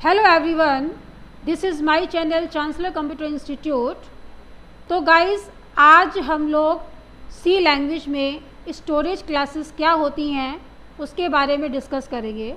Hello everyone, this is my channel chancellor computer institute. तो guys, आज हम लोग सी लैंग्वेज में स्टोरेज क्लासेस क्या होती हैं उसके बारे में डिस्कस करेंगे।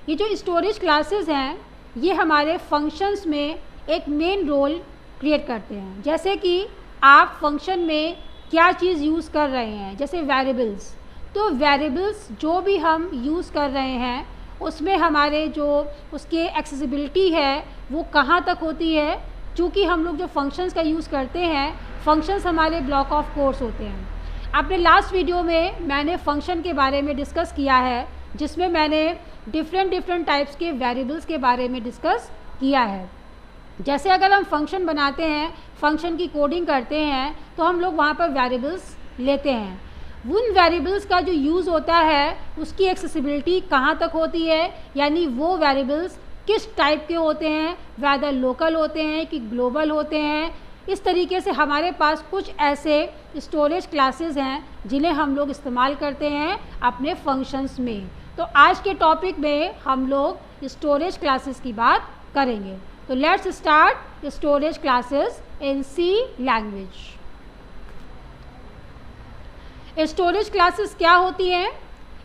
ये जो स्टोरेज क्लासेस हैं ये हमारे फंक्शंस में एक मेन रोल क्रिएट करते हैं। जैसे कि आप फंक्शन में क्या चीज़ यूज़ कर रहे हैं, जैसे वेरिएबल्स। तो वेरिएबल्स जो भी हम यूज़ कर रहे हैं उसमें हमारे जो उसके एक्सेसिबिलिटी है वो कहाँ तक होती है। चूँकि हम लोग जो फंक्शंस का यूज़ करते हैं, फंक्शंस हमारे ब्लॉक ऑफ कोड्स होते हैं। अपने लास्ट वीडियो में मैंने फंक्शन के बारे में डिस्कस किया है, जिसमें मैंने डिफरेंट टाइप्स के वेरिएबल्स के बारे में डिस्कस किया है। जैसे अगर हम फंक्शन बनाते हैं, फंक्शन की कोडिंग करते हैं, तो हम लोग वहाँ पर वेरिएबल्स लेते हैं। उन वेरिएबल्स का जो यूज़ होता है उसकी एक्सेसिबिलिटी कहाँ तक होती है, यानी वो वेरिएबल्स किस टाइप के होते हैं, वेदर लोकल होते हैं कि ग्लोबल होते हैं। इस तरीके से हमारे पास कुछ ऐसे स्टोरेज क्लासेस हैं जिन्हें हम लोग इस्तेमाल करते हैं अपने फंक्शंस में। तो आज के टॉपिक में हम लोग स्टोरेज क्लासेस की बात करेंगे। तो let's start storage classes in C language. Storage classes क्या होती हैं?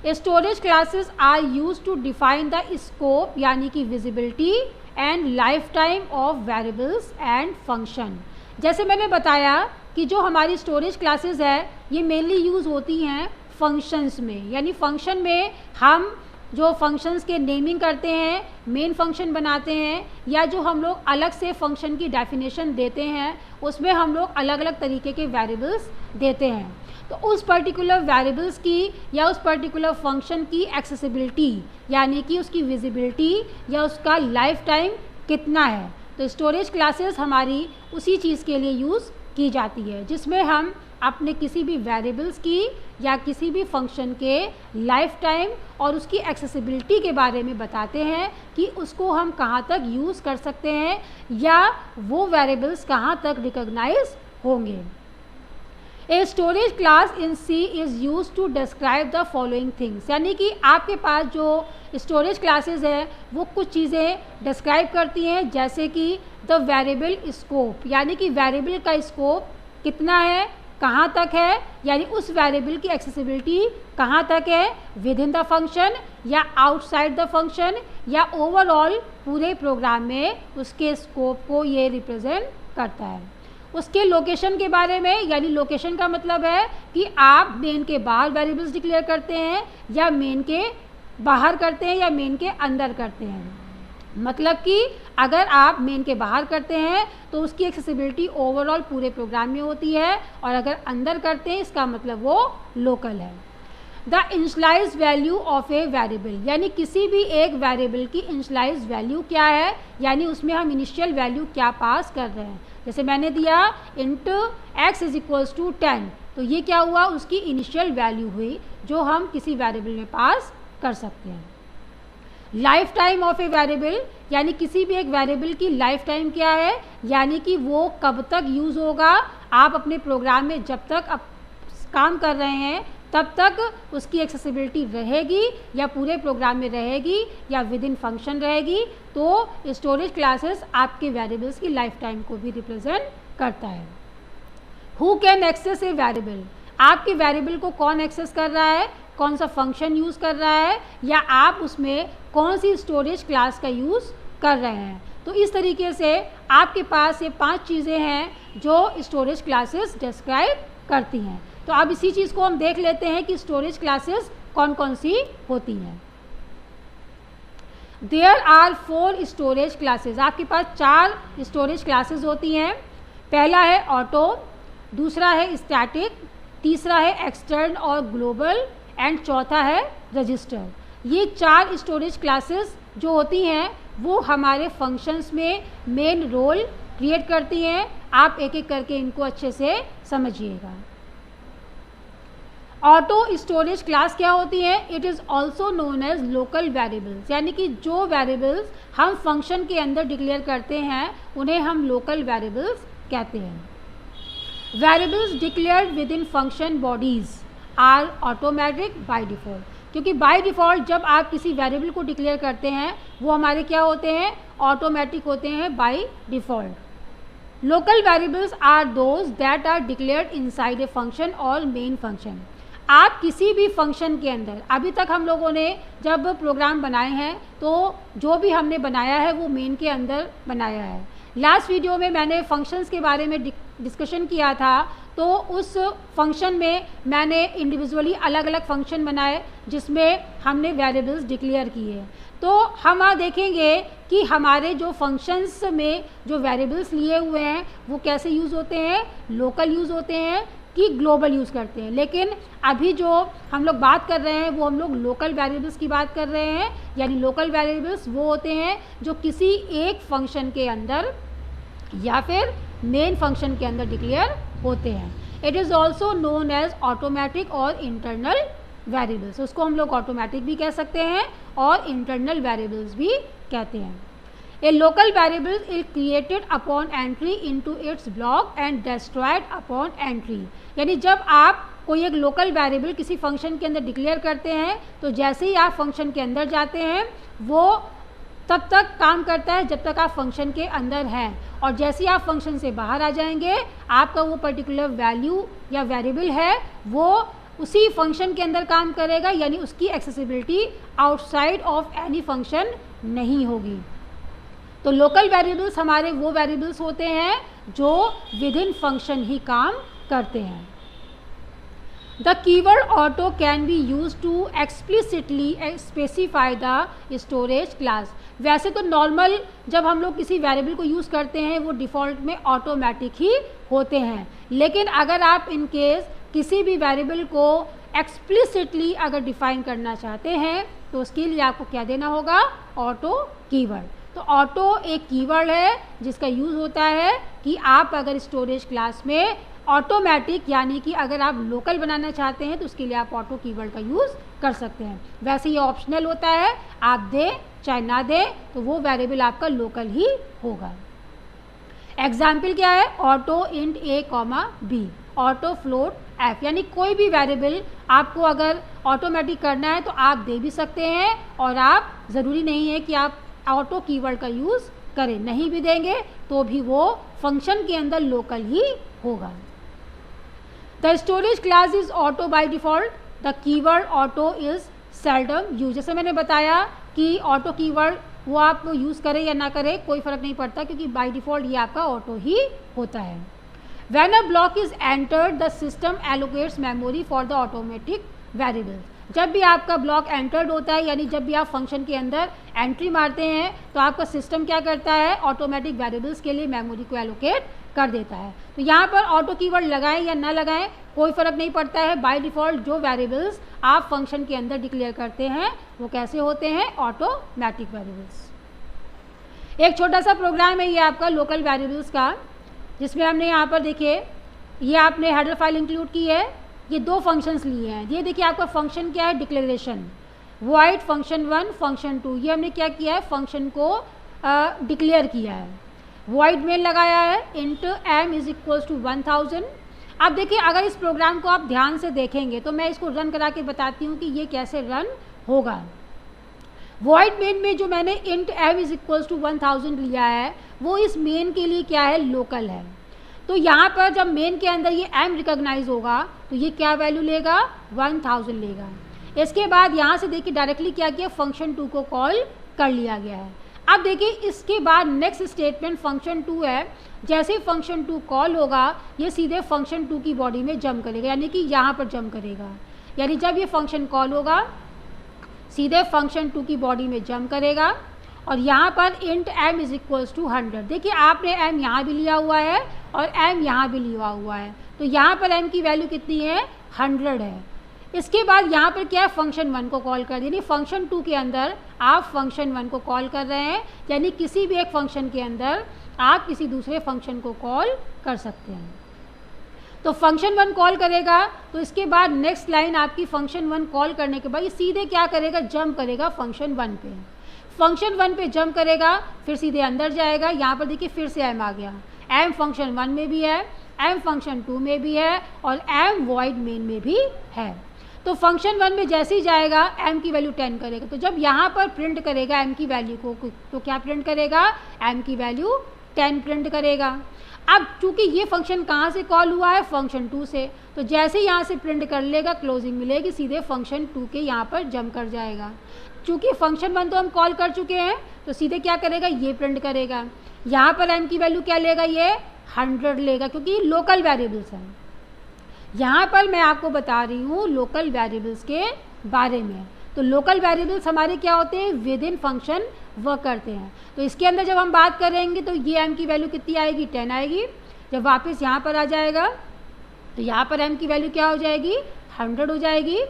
Storage classes are use to define the scope, यानी कि visibility and life time of variables and function. जैसे मैंने बताया कि जो हमारी स्टोरेज क्लासेस है ये मेनली यूज़ होती हैं फंक्शंस में, यानी फंक्शन में हम जो फंक्शंस के नेमिंग करते हैं, मेन फंक्शन बनाते हैं, या जो हम लोग अलग से फंक्शन की डेफिनेशन देते हैं उसमें हम लोग अलग अलग तरीके के वेरिएबल्स देते हैं। तो उस पर्टिकुलर वेरिएबल्स की या उस पर्टिकुलर फंक्शन की एक्सेसिबिलिटी, यानी कि उसकी विजिबिलिटी या उसका लाइफ टाइम कितना है। तो स्टोरेज क्लासेस हमारी उसी चीज़ के लिए यूज़ की जाती है, जिसमें हम अपने किसी भी वेरिएबल्स की या किसी भी फंक्शन के लाइफ टाइम और उसकी एक्सेसिबिलिटी के बारे में बताते हैं कि उसको हम कहाँ तक यूज़ कर सकते हैं या वो वेरिएबल्स कहाँ तक रिकॉग्नाइज होंगे। A storage class in C is use to describe the following things, यानी कि आपके पास जो स्टोरेज क्लासेस है वो कुछ चीज़ें डिस्क्राइब करती हैं, जैसे कि द वेरिएबल स्कोप, यानी कि वेरिएबल का स्कोप कितना है, कहाँ तक है, यानी उस वेरिएबल की एक्सेसिबिलिटी कहाँ तक है विद इन द फंक्शन या आउटसाइड द फंक्शन, या ओवरऑल पूरे प्रोग्राम में उसके स्कोप को ये रिप्रेजेंट करता है। उसके लोकेशन के बारे में, यानी लोकेशन का मतलब है कि आप मेन के बाहर वेरिएबल्स डिक्लेयर करते हैं या मेन के बाहर करते हैं या मेन के अंदर करते हैं। मतलब कि अगर आप मेन के बाहर करते हैं तो उसकी एक्सेसिबिलिटी ओवरऑल पूरे प्रोग्राम में होती है, और अगर अंदर करते हैं इसका मतलब वो लोकल है। The initialize value of a variable, यानी किसी भी एक वेरिएबल की इनिशियलाइज वैल्यू क्या है, यानी उसमें हम इनिशियल वैल्यू क्या पास कर रहे हैं। जैसे मैंने दिया into x is equals to 10, तो ये क्या हुआ, उसकी इनिशियल वैल्यू हुई जो हम किसी वेरिएबल में पास कर सकते हैं। Life time of a variable, यानी किसी भी एक वेरिएबल की लाइफ टाइम क्या है, यानी कि वो कब तक यूज़ होगा। आप अपने प्रोग्राम में जब तक आप काम कर रहे हैं तब तक उसकी एक्सेसिबिलिटी रहेगी या पूरे प्रोग्राम में रहेगी या विद इन फंक्शन रहेगी। तो स्टोरेज क्लासेस आपके वेरिएबल्स की लाइफ टाइम को भी रिप्रेजेंट करता है। Who can access a variable, आपके वेरिएबल को कौन एक्सेस कर रहा है, कौन सा फंक्शन यूज़ कर रहा है, या आप उसमें कौन सी स्टोरेज क्लास का यूज़ कर रहे हैं। तो इस तरीके से आपके पास ये 5 चीज़ें हैं जो स्टोरेज क्लासेस डिस्क्राइब करती हैं। तो अब इसी चीज़ को हम देख लेते हैं कि स्टोरेज क्लासेस कौन कौन सी होती हैं। देयर आर 4 स्टोरेज क्लासेस, आपके पास 4 स्टोरेज क्लासेस होती हैं। पहला है ऑटो, दूसरा है स्टैटिक, तीसरा है एक्सटर्न और ग्लोबल, एंड चौथा है रजिस्टर। ये 4 स्टोरेज क्लासेस जो होती हैं वो हमारे फंक्शंस में मेन रोल क्रिएट करती हैं। आप एक एक करके इनको अच्छे से समझिएगा। ऑटो स्टोरेज क्लास क्या होती है? It is also known as local variables, यानी कि जो वेरिएबल्स हम फंक्शन के अंदर डिक्लेयर करते हैं उन्हें हम लोकल वेरिएबल्स कहते हैं। Variables declared within function bodies are automatic by default, क्योंकि बाय डिफ़ॉल्ट जब आप किसी वेरिएबल को डिक्लेयर करते हैं वो हमारे क्या होते हैं, ऑटोमेटिक होते हैं by default. Local variables are those that are declared inside a function और मेन फंक्शन। आप किसी भी फंक्शन के अंदर, अभी तक हम लोगों ने जब प्रोग्राम बनाए हैं तो जो भी हमने बनाया है वो मेन के अंदर बनाया है। लास्ट वीडियो में मैंने फंक्शंस के बारे में डिस्कशन किया था, तो उस फंक्शन में मैंने इंडिविजुअली अलग अलग फंक्शन बनाए जिसमें हमने वेरिएबल्स डिक्लेयर किए। तो हम देखेंगे कि हमारे जो फंक्शंस में जो वेरिएबल्स लिए हुए हैं वो कैसे यूज़ होते हैं, लोकल यूज़ होते हैं कि ग्लोबल यूज़ करते हैं। लेकिन अभी जो हम लोग बात कर रहे हैं वो हम लोग लोकल वेरिएबल्स की बात कर रहे हैं, यानी लोकल वेरिएबल्स वो होते हैं जो किसी एक फंक्शन के अंदर या फिर मेन फंक्शन के अंदर डिक्लेयर होते हैं। It is also known as automatic और इंटरनल वेरिएबल्स। उसको हम लोग ऑटोमेटिक भी कह सकते हैं और इंटरनल वेरिएबल्स भी कहते हैं। A local variable is created upon entry into its block and destroyed upon entry। यानी जब आप कोई एक लोकल वेरिएबल किसी फंक्शन के अंदर डिक्लेयर करते हैं तो जैसे ही आप फंक्शन के अंदर जाते हैं वो तब तक काम करता है जब तक आप फंक्शन के अंदर हैं, और जैसे ही आप फंक्शन से बाहर आ जाएंगे आपका वो पर्टिकुलर वैल्यू या वेरिएबल है वो उसी फंक्शन के अंदर काम करेगा, यानी उसकी accessibility outside of any function नहीं होगी। तो लोकल वेरिएबल्स हमारे वो वेरिएबल्स होते हैं जो विद इन फंक्शन ही काम करते हैं। The keyword auto can be use to explicitly specify the storage class. वैसे तो नॉर्मल जब हम लोग किसी वेरिएबल को यूज़ करते हैं वो डिफ़ॉल्ट में ऑटोमेटिक ही होते हैं, लेकिन अगर आप इन केस किसी भी वेरिएबल को एक्सप्लिसिटली अगर डिफ़ाइन करना चाहते हैं तो उसके लिए आपको क्या देना होगा, ऑटो कीवर्ड। तो ऑटो एक कीवर्ड है जिसका यूज़ होता है कि आप अगर स्टोरेज क्लास में ऑटोमेटिक यानी कि अगर आप लोकल बनाना चाहते हैं तो उसके लिए आप ऑटो कीवर्ड का यूज़ कर सकते हैं। वैसे ये ऑप्शनल होता है, आप दें चाहे ना दें तो वो वेरिएबल आपका लोकल ही होगा। एग्जाम्पल क्या है, auto int A comma B, auto float F. यानी कोई भी वेरिएबल आपको अगर ऑटोमेटिक करना है तो आप दे भी सकते हैं और आप ज़रूरी नहीं है कि आप ऑटो कीवर्ड का यूज़ करें, नहीं भी देंगे तो भी वो फंक्शन के अंदर लोकल ही होगा। The storage class is auto by default, the keyword auto is seldom use. जैसे मैंने बताया कि ऑटो कीवर्ड वो आप यूज़ करें या ना करें कोई फ़र्क नहीं पड़ता, क्योंकि बाय डिफ़ॉल्ट ये आपका ऑटो ही होता है। When a block is entered the system allocates memory for the automatic variable. जब भी आपका ब्लॉक एंटर्ड होता है यानी जब भी आप फंक्शन के अंदर एंट्री मारते हैं तो आपका सिस्टम क्या करता है, ऑटोमेटिक वेरिएबल्स के लिए मेमोरी को एलोकेट कर देता है। तो यहाँ पर ऑटो कीवर्ड लगाएं या ना लगाएं कोई फ़र्क नहीं पड़ता है। बाय डिफ़ॉल्ट जो वेरिएबल्स आप फंक्शन के अंदर डिक्लेयर करते हैं वो कैसे होते हैं, ऑटोमेटिक वेरिएबल्स। एक छोटा सा प्रोग्राम है ये आपका लोकल वेरिएबल्स का, जिसमें हमने यहाँ पर देखिए ये आपने हेडर फाइल इंक्लूड की है, ये दो फंक्शंस लिए हैं। ये देखिए आपका फंक्शन क्या है, डिक्लेरेशन, वॉइड फंक्शन 1 फंक्शन 2। ये हमने क्या किया है, फंक्शन को डिक्लेयर किया है, वॉइड में लगाया है int M is equals to 1000। अब देखिए अगर इस प्रोग्राम को आप ध्यान से देखेंगे तो मैं इसको रन करा के बताती हूँ कि ये कैसे रन होगा। वॉइड मेन में जो मैंने int M is equals to 1000 लिया है वो इस मेन के लिए क्या है, लोकल है। तो यहाँ पर जब मेन के अंदर ये m रिकॉग्नाइज होगा तो ये क्या वैल्यू लेगा, 1000 लेगा। इसके बाद यहाँ से देखिए डायरेक्टली क्या किया, फंक्शन 2 को कॉल कर लिया गया है। अब देखिए इसके बाद नेक्स्ट स्टेटमेंट फंक्शन 2 है, जैसे ही फंक्शन 2 कॉल होगा ये सीधे फंक्शन 2 की बॉडी में जंप करेगा, यानी कि यहाँ पर जंप करेगा। यानी जब ये फंक्शन कॉल होगा सीधे फंक्शन 2 की बॉडी में जंप करेगा और यहाँ पर int m is equals to 100। देखिए आपने m यहाँ भी लिया हुआ है और m यहाँ भी लिया हुआ है, तो यहाँ पर m की वैल्यू कितनी है, 100 है। इसके बाद यहाँ पर क्या है, फंक्शन 1 को कॉल कर, यानी फंक्शन 2 के अंदर आप फंक्शन 1 को कॉल कर रहे हैं, यानी किसी भी एक फंक्शन के अंदर आप किसी दूसरे फंक्शन को कॉल कर सकते हैं। तो फंक्शन 1 कॉल करेगा तो इसके बाद नेक्स्ट लाइन आपकी फंक्शन 1 कॉल करने के बाद ये सीधे क्या करेगा, जंप करेगा फंक्शन 1 पे। फंक्शन 1 पे जंप करेगा फिर सीधे अंदर जाएगा। यहाँ पर देखिए फिर से m आ गया, m फंक्शन 1 में भी है, m फंक्शन 2 में भी है और m वॉइड मेन में भी है। तो फंक्शन 1 में जैसे ही जाएगा m की वैल्यू 10 करेगा। तो जब यहाँ पर प्रिंट करेगा m की वैल्यू को, तो क्या प्रिंट करेगा, m की वैल्यू 10 प्रिंट करेगा। अब चूंकि ये फंक्शन कहाँ से कॉल हुआ है, फंक्शन 2 से, तो जैसे यहाँ से प्रिंट कर लेगा, क्लोजिंग मिलेगी, सीधे फंक्शन 2 के यहाँ पर जंप कर जाएगा। चूंकि फंक्शन 1 तो हम कॉल कर चुके हैं, तो सीधे क्या करेगा, ये प्रिंट करेगा। यहाँ पर m की वैल्यू क्या लेगा, ये 100 लेगा, क्योंकि लोकल वेरिएबल्स हैं। यहाँ पर मैं आपको बता रही हूँ लोकल वेरिएबल्स के बारे में। तो लोकल वेरिएबल्स हमारे क्या होते हैं, विद इन फंक्शन वर्क करते हैं। तो इसके अंदर जब हम बात करेंगे तो ये m की वैल्यू कितनी आएगी, 10 आएगी। जब वापस यहाँ पर आ जाएगा तो यहाँ पर m की वैल्यू क्या हो जाएगी, 100 हो जाएगी।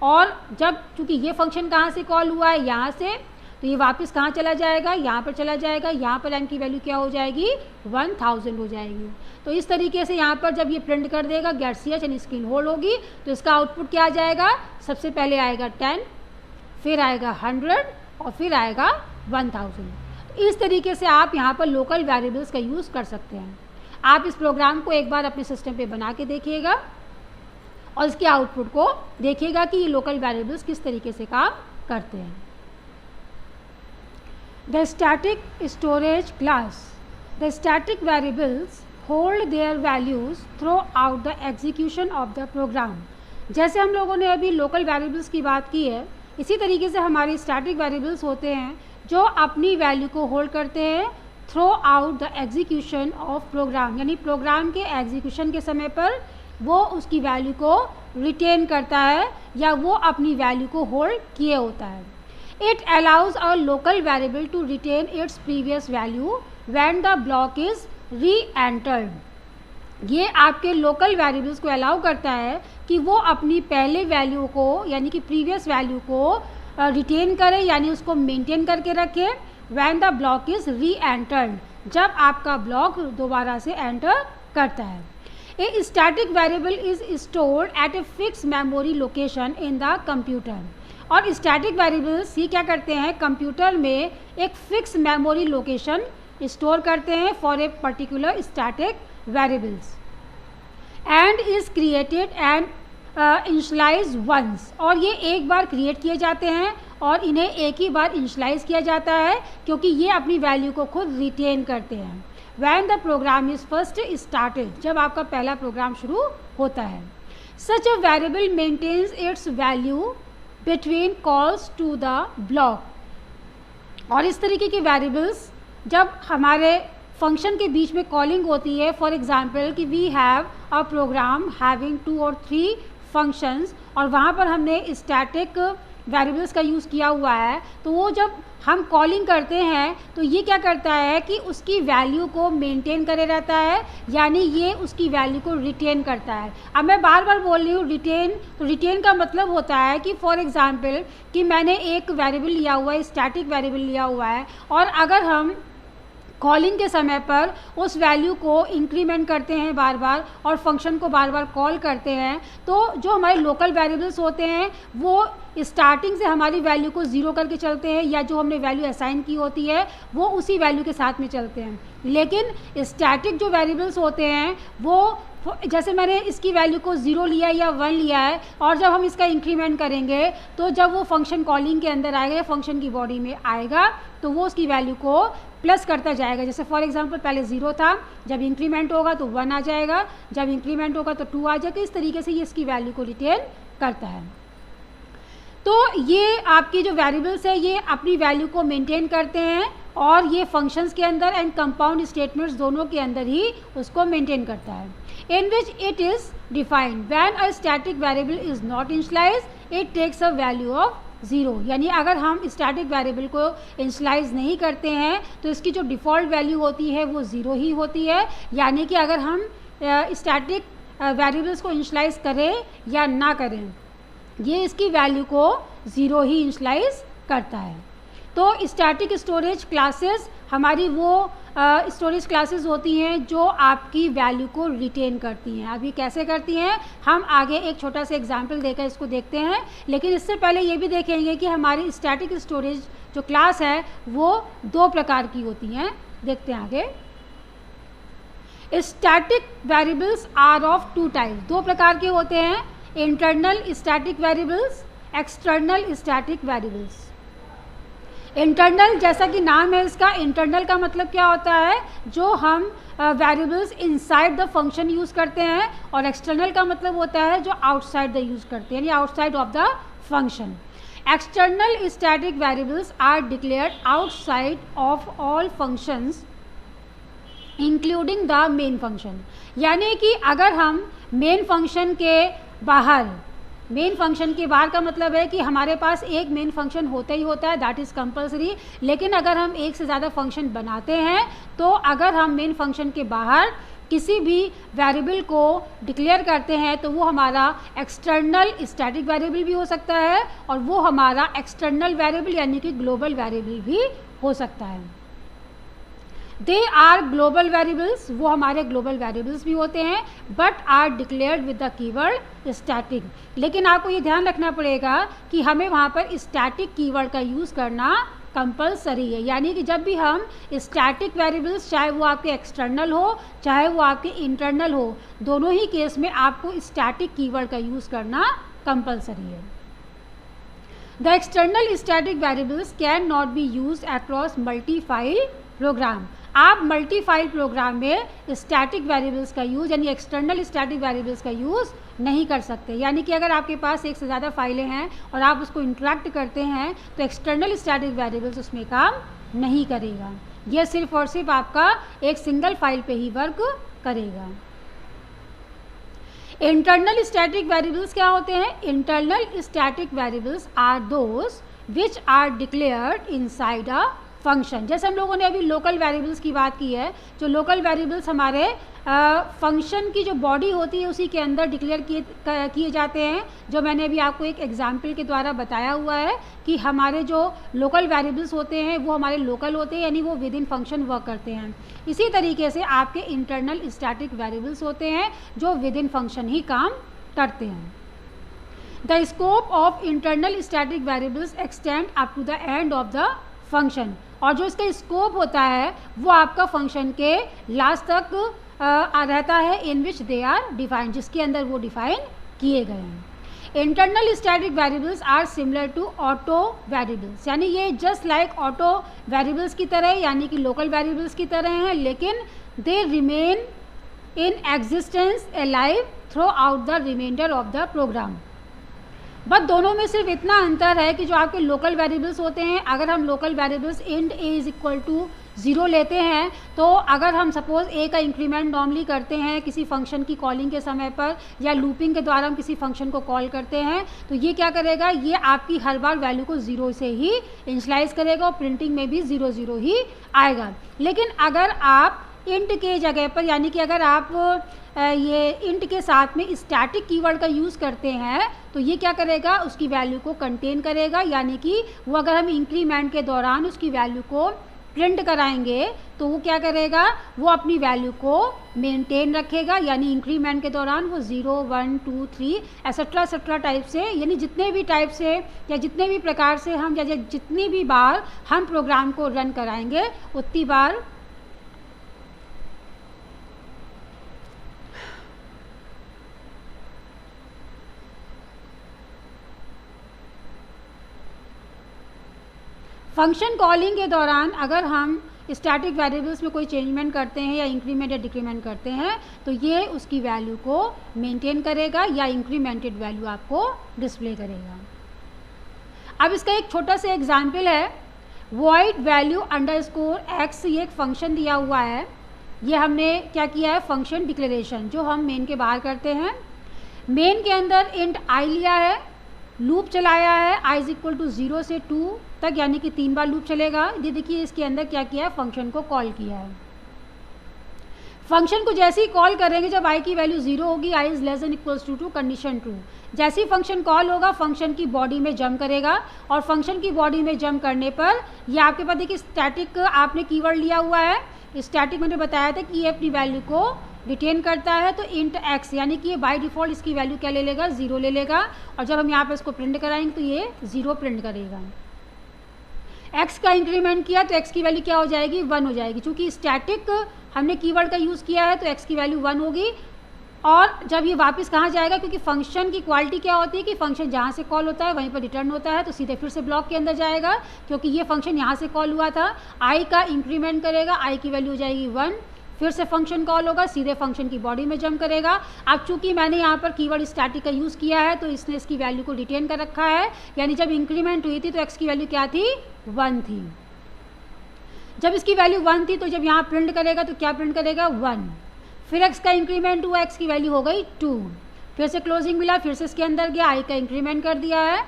और जब चूँकि ये फंक्शन कहाँ से कॉल हुआ है, यहाँ से, तो ये वापस कहाँ चला जाएगा, यहाँ पर चला जाएगा। यहाँ पर m की वैल्यू क्या हो जाएगी, 1000 हो जाएगी। तो इस तरीके से यहाँ पर जब ये प्रिंट कर देगा, गेट ch यानी स्क्रीन होल्ड होगी, तो इसका आउटपुट क्या आ जाएगा, सबसे पहले आएगा 10, फिर आएगा 100 और फिर आएगा 1000। इस तरीके से आप यहाँ पर लोकल वेरिएबल्स का यूज़ कर सकते हैं। आप इस प्रोग्राम को एक बार अपने सिस्टम पे बना के देखिएगा और इसके आउटपुट को देखिएगा कि ये लोकल वेरिएबल्स किस तरीके से काम करते हैं। The static storage class, the static variables hold their values throughout the execution of the program. जैसे हम लोगों ने अभी लोकल वेरिएबल्स की बात की है, इसी तरीके से हमारे स्टैटिक वेरिएबल्स होते हैं जो अपनी वैल्यू को होल्ड करते हैं throughout the execution of program, यानी प्रोग्राम के एग्जीक्यूशन के समय पर वो उसकी वैल्यू को रिटेन करता है या वो अपनी वैल्यू को होल्ड किए होता है। It allows a local variable to retain its previous value when the block is reentered. ये आपके लोकल वेरिएबल्स को अलाउ करता है कि वो अपनी पहले वैल्यू को, यानी कि प्रीवियस वैल्यू को रिटेन करे, यानी उसको मेंटेन करके रखे व्हेन द ब्लॉक इज री एंटर्ड, जब आपका ब्लॉक दोबारा से एंटर करता है। A static variable is stored at a fix memory location in the computer. और स्टैटिक वेरिएबल्स ये क्या करते हैं, कंप्यूटर में एक फिक्स मेमोरी लोकेशन स्टोर करते हैं for a particular static variables and is created and initialize once. और ये एक बार क्रिएट किए जाते हैं और इन्हें एक ही बार इनिशियलाइज किया जाता है, क्योंकि ये अपनी वैल्यू को खुद रिटेन करते हैं। When the program is first started, जब आपका पहला प्रोग्राम शुरू होता है। Such a variable maintains its value between calls to the block. और इस तरीके के वेरिएबल्स जब हमारे फंक्शन के बीच में कॉलिंग होती है, फॉर एग्जांपल कि we have a program having 2 और 3 फंक्शंस, और वहाँ पर हमने स्टैटिक वेरिएबल्स का यूज़ किया हुआ है, तो वो जब हम कॉलिंग करते हैं तो ये क्या करता है कि उसकी वैल्यू को मेंटेन करे रहता है, यानी ये उसकी वैल्यू को रिटेन करता है। अब मैं बार बार बोल रही हूँ रिटेन, तो रिटेन का मतलब होता है कि फॉर एग्जांपल कि मैंने एक वेरिएबल लिया हुआ है, स्टैटिक वेरिएबल लिया हुआ है, और अगर हम कॉलिंग के समय पर उस वैल्यू को इंक्रीमेंट करते हैं बार बार और फंक्शन को बार बार कॉल करते हैं, तो जो हमारे लोकल वेरिएबल्स होते हैं वो स्टार्टिंग से हमारी वैल्यू को ज़ीरो करके चलते हैं, या जो हमने वैल्यू असाइन की होती है वो उसी वैल्यू के साथ में चलते हैं। लेकिन स्टैटिक जो वेरिएबल्स होते हैं वो, जैसे मैंने इसकी वैल्यू को 0 लिया या 1 लिया है, और जब हम इसका इंक्रीमेंट करेंगे तो जब वो फंक्शन कॉलिंग के अंदर आएगा या फंक्शन की बॉडी में आएगा तो वो उसकी वैल्यू को प्लस करता जाएगा। जैसे फॉर एग्जांपल पहले 0 था, जब इंक्रीमेंट होगा तो 1 आ जाएगा, जब इंक्रीमेंट होगा तो 2 आ जाएगा। इस तरीके से ये इसकी वैल्यू को रिटेन करता है। तो ये आपकी जो वेरिएबल्स है ये अपनी वैल्यू को मेंटेन करते हैं, और ये फंक्शंस के अंदर एंड कंपाउंड स्टेटमेंट्स दोनों के अंदर ही उसको मेंटेन करता है। In which it is defined when a static variable is not initialised it takes a value of 0। यानी अगर हम स्टैटिक वेरिएबल को इनिशियलाइज नहीं करते हैं तो इसकी जो डिफ़ॉल्ट वैल्यू होती है वो 0 ही होती है। यानी कि अगर हम स्टैटिक वेरिएबल्स को इनिशियलाइज करें या ना करें, ये इसकी वैल्यू को 0 ही इनिशियलाइज करता है। तो स्टैटिक स्टोरेज क्लासेस हमारी वो स्टोरेज क्लासेस होती हैं जो आपकी वैल्यू को रिटेन करती हैं। अब ये कैसे करती हैं हम आगे एक छोटा सा एग्जांपल देकर इसको देखते हैं, लेकिन इससे पहले ये भी देखेंगे कि हमारी स्टैटिक स्टोरेज जो क्लास है वो 2 प्रकार की होती हैं। देखते हैं आगे। Static variables are of 2 types, 2 प्रकार के होते हैं। Internal static variables, external static variables. Internal जैसा कि नाम है इसका, इंटरनल का मतलब क्या होता है, जो हम variables inside the function use करते हैं, और एक्सटर्नल का मतलब होता है जो आउटसाइड द यूज़ करते हैं, यानी outside of the function. External static variables are declared outside of all functions including the main function. यानी कि अगर हम मेन फंक्शन के बाहर, मेन फंक्शन के बाहर का मतलब है कि हमारे पास एक मेन फंक्शन होता ही होता है, दैट इज़ कंपलसरी। लेकिन अगर हम एक से ज़्यादा फंक्शन बनाते हैं, तो अगर हम मेन फंक्शन के बाहर किसी भी वेरिएबल को डिक्लेयर करते हैं तो वो हमारा एक्सटर्नल स्टैटिक वेरिएबल भी हो सकता है, और वो हमारा एक्सटर्नल वेरिएबल यानी कि ग्लोबल वेरिएबल भी हो सकता है। दे आर ग्लोबल वेरिएबल्स, वो हमारे ग्लोबल वेरिएबल्स भी होते हैं, but are declared with the keyword static. लेकिन आपको ये ध्यान रखना पड़ेगा कि हमें वहाँ पर स्टैटिक कीवर्ड का यूज़ करना कंपलसरी है। यानी कि जब भी हम स्टैटिक वेरिएबल्स, चाहे वो आपके एक्सटर्नल हो चाहे वो आपके इंटरनल हो, दोनों ही केस में आपको स्टैटिक कीवर्ड का यूज़ करना कंपलसरी है। The external static variables can not be use across multi file program. आप मल्टी फाइल प्रोग्राम में स्टैटिक वेरिएबल्स का यूज़, यानी एक्सटर्नल स्टैटिक वेरिएबल्स का यूज़ नहीं कर सकते। यानी कि अगर आपके पास एक से ज़्यादा फाइलें हैं और आप उसको इंटरैक्ट करते हैं, तो एक्सटर्नल स्टैटिक वेरिएबल्स उसमें काम नहीं करेगा। यह सिर्फ और सिर्फ आपका एक सिंगल फाइल पे ही वर्क करेगा। इंटरनल स्टैटिक वेरिएबल्स क्या होते हैं? Internal static variables are those which are declared inside a function. जैसे हम लोगों ने अभी लोकल वेरिएबल्स की बात की है, जो लोकल वेरिएबल्स हमारे फंक्शन की जो बॉडी होती है उसी के अंदर डिक्लेयर किए जाते हैं। जो मैंने अभी आपको एक एग्जाम्पल के द्वारा बताया हुआ है कि हमारे जो लोकल वेरिएबल्स होते हैं वो हमारे लोकल होते हैं, यानी वो विद इन फंक्शन वर्क करते हैं। इसी तरीके से आपके इंटरनल स्टैटिक वेरिएबल्स होते हैं जो विद इन फंक्शन ही काम करते हैं। The scope of internal static variables extend up to the end of the function. और जो इसका स्कोप होता है वो आपका फंक्शन के लास्ट तक रहता है, in which they are defined, जिसके अंदर वो डिफाइन किए गए हैं। Internal static variables are similar to auto variables, यानी ये जस्ट लाइक ऑटो वेरिएबल्स की तरह, यानी कि लोकल वेरिएबल्स की तरह हैं, लेकिन they remain in existence alive throughout the reminder of the program. But दोनों में सिर्फ इतना अंतर है कि जो आपके लोकल वेरिएबल्स होते हैं, अगर हम local variables int a is equal to 0 लेते हैं, तो अगर हम सपोज ए का इंक्रीमेंट नॉर्मली करते हैं किसी फंक्शन की कॉलिंग के समय पर, या लूपिंग के द्वारा हम किसी फंक्शन को कॉल करते हैं, तो ये क्या करेगा, ये आपकी हर बार वैल्यू को 0 से ही इनिशियलाइज करेगा और प्रिंटिंग में भी 0 0 ही आएगा। लेकिन अगर आप इंट के जगह पर, यानी कि अगर आप ये इंट के साथ में स्टैटिक कीवर्ड का यूज़ करते हैं, तो ये क्या करेगा, उसकी वैल्यू को कंटेन करेगा। यानी कि वो अगर हम इंक्रीमेंट के दौरान उसकी वैल्यू को प्रिंट कराएंगे तो वो क्या करेगा, वो अपनी वैल्यू को मेंटेन रखेगा। यानी इंक्रीमेंट के दौरान वो 0 1 2 3 एसेट्रा टाइप से, यानी जितने भी टाइप से या जितने भी प्रकार से हम या जितनी भी बार हम प्रोग्राम को रन कराएंगे उतनी बार फंक्शन कॉलिंग के दौरान अगर हम स्टैटिक वेरिएबल्स में कोई चेंजमेंट करते हैं या इंक्रीमेंट या डिक्रीमेंट करते हैं, तो ये उसकी वैल्यू को मेंटेन करेगा या इंक्रीमेंटेड वैल्यू आपको डिस्प्ले करेगा। अब इसका एक छोटा सा एग्जाम्पल है, वॉइड वैल्यू अंडरस्कोर एक्स। ये एक फंक्शन दिया हुआ है, ये हमने क्या किया है, फंक्शन डिक्लेरेशन जो हम मेन के बाहर करते हैं। मेन के अंदर इंट आई लिया है, लूप चलाया है आई इज इक्वल टू 0 से 2 तक, यानी कि 3 बार लूप चलेगा। ये देखिए इसके अंदर क्या किया है, फंक्शन को कॉल किया है। फंक्शन को जैसे ही कॉल करेंगे, जब आई की वैल्यू 0 होगी, I is less than equals to 2, condition true, जैसे ही फंक्शन कॉल होगा फंक्शन की बॉडी में जंप करेगा। और फंक्शन की बॉडी में जंप करने पर ये आपके पास देखिए स्टैटिक आपने कीवर्ड लिया हुआ है। स्टैटिक मैंने बताया था कि ये अपनी वैल्यू को रिटेन करता है, तो इंट एक्स, यानी कि ये बाय डिफ़ॉल्ट इसकी वैल्यू क्या ले लेगा, 0 ले लेगा। और जब हम यहाँ पे इसको प्रिंट कराएंगे तो ये 0 प्रिंट करेगा। एक्स का इंक्रीमेंट किया तो एक्स की वैल्यू क्या हो जाएगी, 1 हो जाएगी। चूँकि स्टैटिक हमने कीवर्ड का यूज़ किया है तो एक्स की वैल्यू 1 होगी। और जब ये वापस कहाँ जाएगा, क्योंकि फंक्शन की क्वालिटी क्या होती है कि फंक्शन जहाँ से कॉल होता है वहीं पर रिटर्न होता है, तो सीधे फिर से ब्लॉक के अंदर जाएगा, क्योंकि ये फंक्शन यहाँ से कॉल हुआ था। आई का इंक्रीमेंट करेगा, आई की वैल्यू हो जाएगी 1, फिर से फंक्शन कॉल होगा, सीधे फंक्शन की बॉडी में जंप करेगा। अब चूंकि मैंने यहाँ पर कीवर्ड स्टैटिक का यूज़ किया है तो इसने इसकी वैल्यू को रिटेन कर रखा है, यानी जब इंक्रीमेंट हुई थी तो एक्स की वैल्यू क्या थी, 1 थी। जब इसकी वैल्यू 1 थी तो जब यहाँ प्रिंट करेगा तो क्या प्रिंट करेगा, 1। फिर एक्स का इंक्रीमेंट हुआ, एक्स की वैल्यू हो गई 2, फिर से क्लोजिंग मिला, फिर से इसके अंदर गया, आई का इंक्रीमेंट कर दिया है,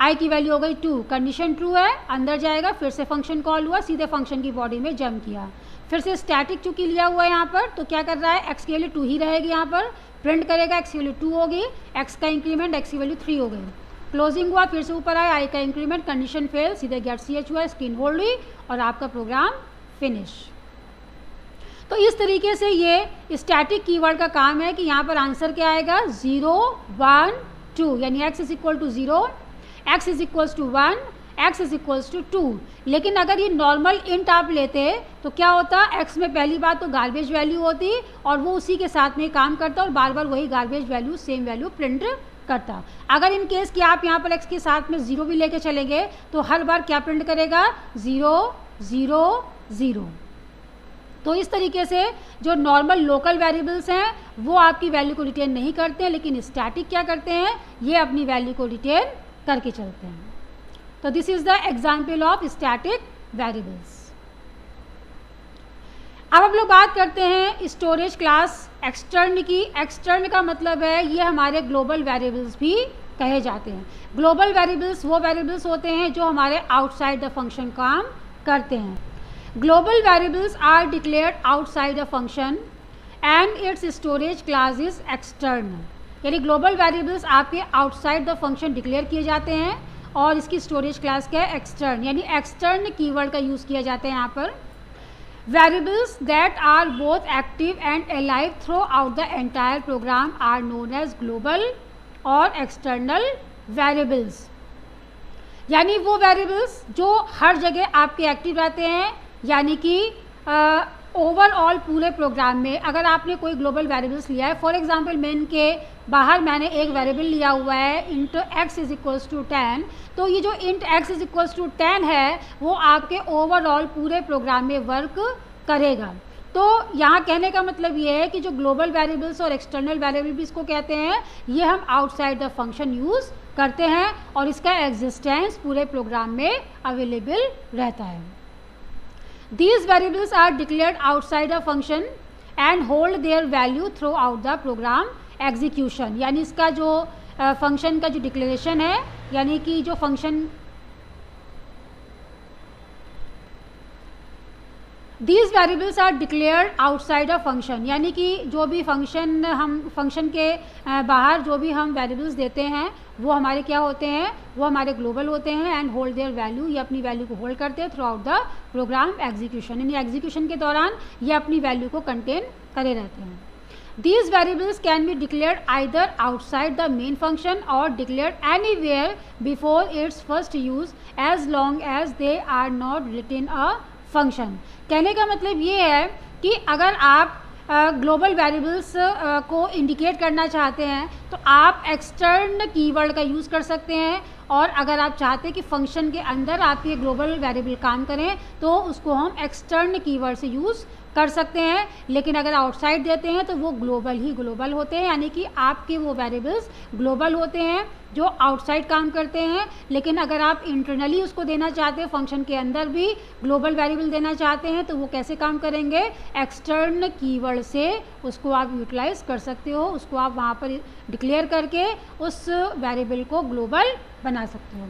आई की वैल्यू हो गई 2, कंडीशन ट्रू है, अंदर जाएगा, फिर से फंक्शन कॉल हुआ, सीधे फंक्शन की बॉडी में जंप किया। फिर से स्टैटिक चूंकि लिया हुआ है यहाँ पर, तो क्या कर रहा है, एक्स की वैल्यू 2 ही रहेगी, यहाँ पर प्रिंट करेगा, एक्स की वैल्यू 2 होगी, एक्स का इंक्रीमेंट, एक्स की वैल्यू 3 हो गई, क्लोजिंग हुआ, फिर से ऊपर आया, आई का इंक्रीमेंट, कंडीशन फेल, सीधे गेट ch हुआ, स्क्रीन होल्ड हुई और आपका प्रोग्राम फिनिश। तो इस तरीके से ये स्टैटिक कीवर्ड का काम है कि यहाँ पर आंसर क्या आएगा, 0 1 2, यानी x is equal to 0, x is equals to 1, x is equals to 2। लेकिन अगर ये नॉर्मल इंट आप लेते तो क्या होता, x में पहली बात तो गार्बेज वैल्यू होती और वो उसी के साथ में काम करता और बार बार वही garbage value same value print करता। अगर इन केस कि आप यहाँ पर x के साथ में 0 भी लेके चलेंगे तो हर बार क्या प्रिंट करेगा, 0 0 0। तो इस तरीके से जो नॉर्मल लोकल वेरिएबल्स हैं वो आपकी वैल्यू को रिटेन नहीं करते हैं, लेकिन स्टैटिक क्या करते हैं, ये अपनी वैल्यू को रिटेन करके चलते हैं। तो this is the example of static variables. अब हम लोग बात करते हैं स्टोरेज क्लास एक्सटर्न की। एक्सटर्न का मतलब है ये हमारे ग्लोबल वेरिएबल्स भी कहे जाते हैं। ग्लोबल वेरिएबल्स वो वेरिएबल्स होते हैं जो हमारे आउटसाइड द फंक्शन काम करते हैं। Global variables are declared outside a function and its storage class is external। यानी ग्लोबल वेरिएबल्स आपके आउटसाइड द फंक्शन डिक्लेयर किए जाते हैं और इसकी स्टोरेज क्लास क्या है, एक्सटर्न, यानी एक्सटर्न कीवर्ड का यूज़ किया जाता है यहाँ पर। Variables that are both active and alive throughout the entire program are known as global और एक्सटर्नल वेरिएबल्स। यानी वो वेरिएबल्स जो हर जगह आपके एक्टिव रहते हैं, यानी कि ओवरऑल पूरे प्रोग्राम में अगर आपने कोई ग्लोबल वेरिएबल्स लिया है, फॉर एग्जांपल मेन के बाहर मैंने एक वेरिएबल लिया हुआ है int x is equals to 10, तो ये जो int x is equals to 10 है वो आपके ओवरऑल पूरे प्रोग्राम में वर्क करेगा। तो यहाँ कहने का मतलब ये है कि जो ग्लोबल वेरिएबल्स और एक्सटर्नल वेरिएबल भी इसको कहते हैं, ये हम आउटसाइड द फंक्शन यूज़ करते हैं और इसका एग्जिस्टेंस पूरे प्रोग्राम में अवेलेबल रहता है। These variables are declared outside a function and hold their value throughout the program execution। यानी इसका जो फंक्शन का जो डिक्लेरेशन है, यानी कि जो function These variables are declared outside a function, यानी कि जो भी फंक्शन हम फंक्शन के बाहर जो भी हम वेरिएबल्स देते हैं वो हमारे क्या होते हैं, वो हमारे ग्लोबल होते हैं एंड होल्ड देयर वैल्यू, ये अपनी वैल्यू को होल्ड करते हैं throughout the program execution, यानी एग्जीक्यूशन के दौरान ये अपनी वैल्यू को कंटेन करे रहते हैं। These variables can be declared either outside the main function or declared anywhere before its first use as long as they are not written a function। कहने का मतलब ये है कि अगर आप ग्लोबल वेरिएबल्स को इंडिकेट करना चाहते हैं तो आप एक्सटर्न कीवर्ड का यूज़ कर सकते हैं, और अगर आप चाहते हैं कि फंक्शन के अंदर आपके ग्लोबल वेरिएबल काम करें तो उसको हम एक्सटर्न कीवर्ड से यूज़ कर सकते हैं। लेकिन अगर आउटसाइड देते हैं तो वो ग्लोबल ही ग्लोबल होते हैं, यानी कि आपके वो वेरिएबल्स ग्लोबल होते हैं जो आउटसाइड काम करते हैं। लेकिन अगर आप इंटरनली उसको देना चाहते हैं, फंक्शन के अंदर भी ग्लोबल वेरिएबल देना चाहते हैं, तो वो कैसे काम करेंगे, एक्सटर्न कीवर्ड से उसको आप यूटिलाइज कर सकते हो, उसको आप वहाँ पर डिक्लेयर करके उस वेरिएबल को ग्लोबल बना सकते हो।